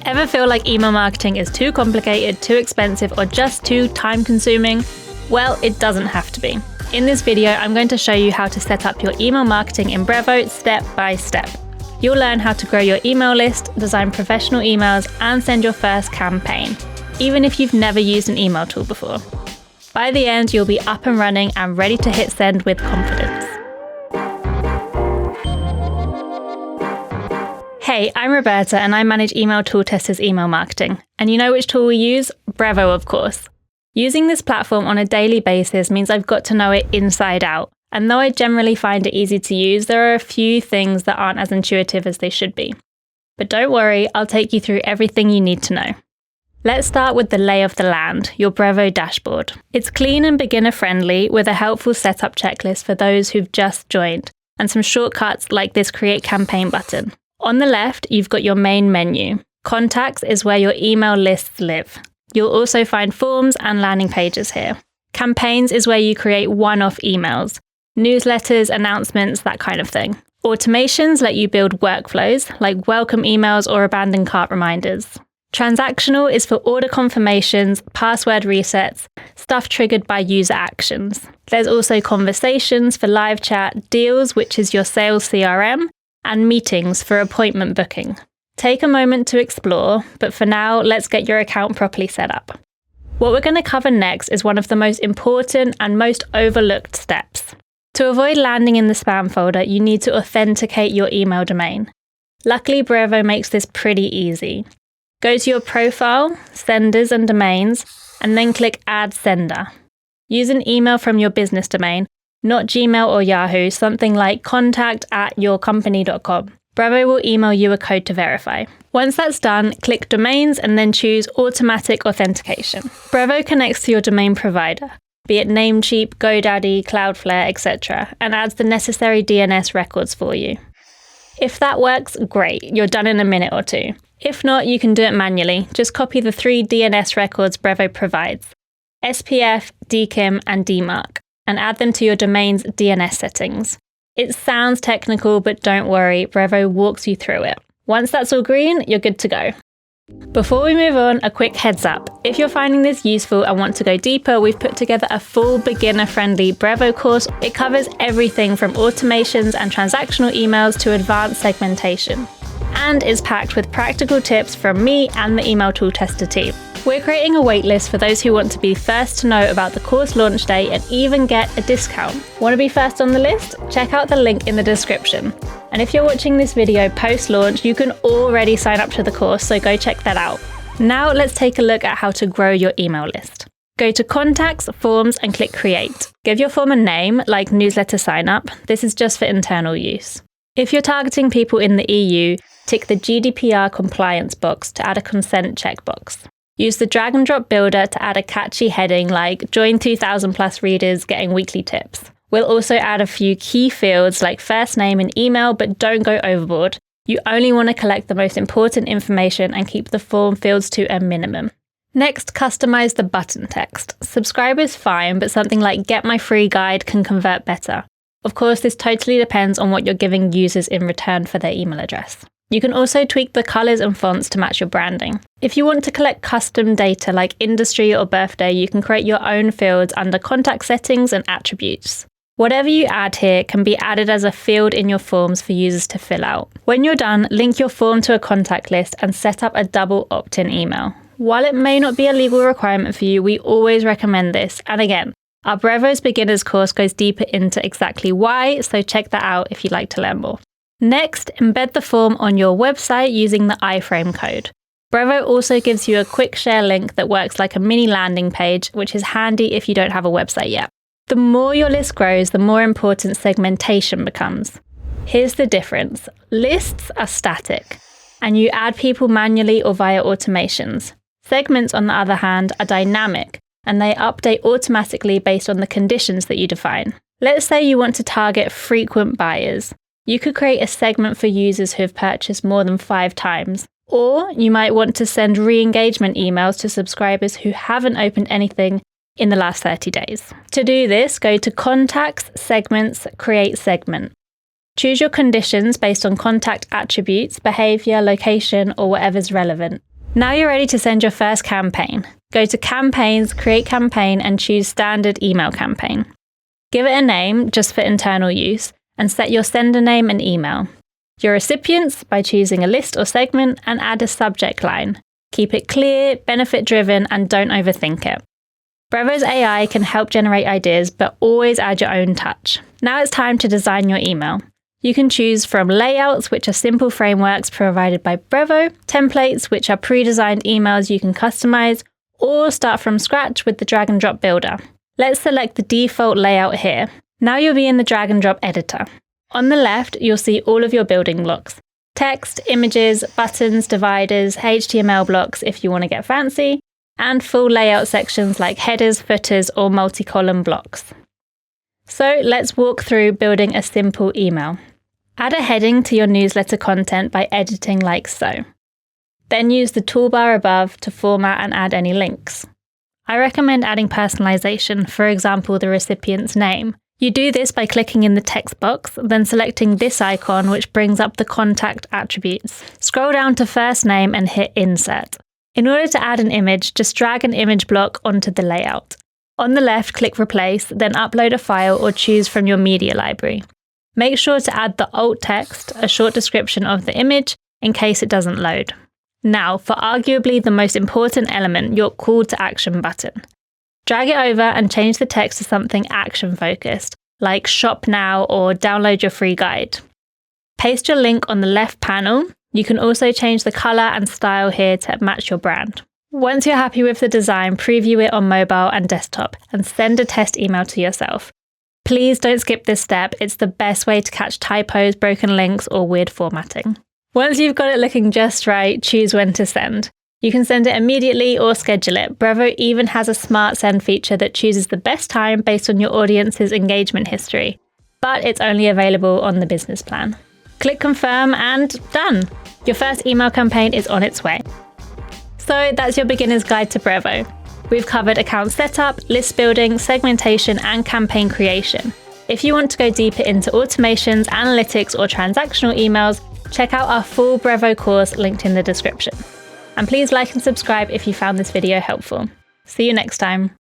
Ever feel like email marketing is too complicated, too expensive, or just too time-consuming? Well, it doesn't have to be. In this video, I'm going to show you how to set up your email marketing in Brevo step by step. You'll learn how to grow your email list, design professional emails, and send your first campaign, even if you've never used an email tool before. By the end, you'll be up and running and ready to hit send with confidence. Hey, I'm Roberta and I manage Email Tooltester's email marketing. And you know which tool we use? Brevo, of course. Using this platform on a daily basis means I've got to know it inside out. And though I generally find it easy to use, there are a few things that aren't as intuitive as they should be. But don't worry, I'll take you through everything you need to know. Let's start with the lay of the land, your Brevo dashboard. It's clean and beginner-friendly with a helpful setup checklist for those who've just joined, and some shortcuts like this Create Campaign button. On the left, you've got your main menu. Contacts is where your email lists live. You'll also find forms and landing pages here. Campaigns is where you create one-off emails, newsletters, announcements, that kind of thing. Automations let you build workflows like welcome emails or abandoned cart reminders. Transactional is for order confirmations, password resets, stuff triggered by user actions. There's also conversations for live chat, deals, which is your sales CRM, and meetings for appointment booking. Take a moment to explore, but for now, let's get your account properly set up. What we're going to cover next is one of the most important and most overlooked steps. To avoid landing in the spam folder, you need to authenticate your email domain. Luckily, Brevo makes this pretty easy. Go to your profile, senders and domains, and then click Add Sender. Use an email from your business domain, not Gmail or Yahoo, something like contact@yourcompany.com. Brevo will email you a code to verify. Once that's done, click Domains and then choose Automatic Authentication. Brevo connects to your domain provider, be it Namecheap, GoDaddy, Cloudflare, etc., and adds the necessary DNS records for you. If that works, great, you're done in a minute or two. If not, you can do it manually. Just copy the 3 DNS records Brevo provides, SPF, DKIM, and DMARC, and add them to your domain's DNS settings. It sounds technical, but don't worry, Brevo walks you through it. Once that's all green, you're good to go. Before we move on, a quick heads up. If you're finding this useful and want to go deeper, we've put together a full beginner-friendly Brevo course. It covers everything from automations and transactional emails to advanced segmentation, and is packed with practical tips from me and the Email Tooltester team. We're creating a waitlist for those who want to be first to know about the course launch day and even get a discount. Want to be first on the list? Check out the link in the description. And if you're watching this video post-launch, you can already sign up to the course, so go check that out. Now let's take a look at how to grow your email list. Go to Contacts, Forms, and click Create. Give your form a name, like Newsletter Sign Up. This is just for internal use. If you're targeting people in the EU, tick the GDPR compliance box to add a consent checkbox. Use the drag and drop builder to add a catchy heading like Join 2,000 plus readers getting weekly tips. We'll also add a few key fields like first name and email, but don't go overboard. You only want to collect the most important information and keep the form fields to a minimum. Next, customize the button text. Subscribe is fine, but something like Get My Free Guide can convert better. Of course, this totally depends on what you're giving users in return for their email address. You can also tweak the colors and fonts to match your branding. If you want to collect custom data like industry or birthday, you can create your own fields under contact settings and attributes. Whatever you add here can be added as a field in your forms for users to fill out. When you're done, link your form to a contact list and set up a double opt-in email. While it may not be a legal requirement for you, we always recommend this. And again, our Brevo's Beginners course goes deeper into exactly why, so check that out if you'd like to learn more. Next, embed the form on your website using the iframe code. Brevo also gives you a quick share link that works like a mini landing page, which is handy if you don't have a website yet. The more your list grows, the more important segmentation becomes. Here's the difference. Lists are static, and you add people manually or via automations. Segments, on the other hand, are dynamic, and they update automatically based on the conditions that you define. Let's say you want to target frequent buyers. You could create a segment for users who have purchased more than 5 times. Or you might want to send re-engagement emails to subscribers who haven't opened anything in the last 30 days. To do this, go to Contacts, Segments, Create Segment. Choose your conditions based on contact attributes, behavior, location, or whatever's relevant. Now you're ready to send your first campaign. Go to Campaigns, Create Campaign, and choose Standard Email Campaign. Give it a name just for internal use, and set your sender name and email. Your recipients by choosing a list or segment, and add a subject line. Keep it clear, benefit-driven, and don't overthink it. Brevo's AI can help generate ideas, but always add your own touch. Now it's time to design your email. You can choose from layouts, which are simple frameworks provided by Brevo, templates, which are pre-designed emails you can customize, or start from scratch with the drag and drop builder. Let's select the default layout here. Now you'll be in the drag and drop editor. On the left, you'll see all of your building blocks. Text, images, buttons, dividers, HTML blocks if you want to get fancy, and full layout sections like headers, footers, or multi-column blocks. So let's walk through building a simple email. Add a heading to your newsletter content by editing like so. Then use the toolbar above to format and add any links. I recommend adding personalization, for example, the recipient's name. You do this by clicking in the text box, then selecting this icon, which brings up the contact attributes. Scroll down to first name and hit Insert. In order to add an image, just drag an image block onto the layout. On the left, click Replace, then upload a file or choose from your media library. Make sure to add the alt text, a short description of the image, in case it doesn't load. Now, for arguably the most important element, your call to action button. Drag it over and change the text to something action-focused, like shop now or download your free guide. Paste your link on the left panel. You can also change the color and style here to match your brand. Once you're happy with the design, preview it on mobile and desktop and send a test email to yourself. Please don't skip this step. It's the best way to catch typos, broken links, or weird formatting. Once you've got it looking just right, choose when to send. You can send it immediately or schedule it. Brevo even has a smart send feature that chooses the best time based on your audience's engagement history, but it's only available on the business plan. Click confirm and done. Your first email campaign is on its way. So that's your beginner's guide to Brevo. We've covered account setup, list building, segmentation, and campaign creation. If you want to go deeper into automations, analytics, or transactional emails, check out our full Brevo course linked in the description. And please like and subscribe if you found this video helpful. See you next time.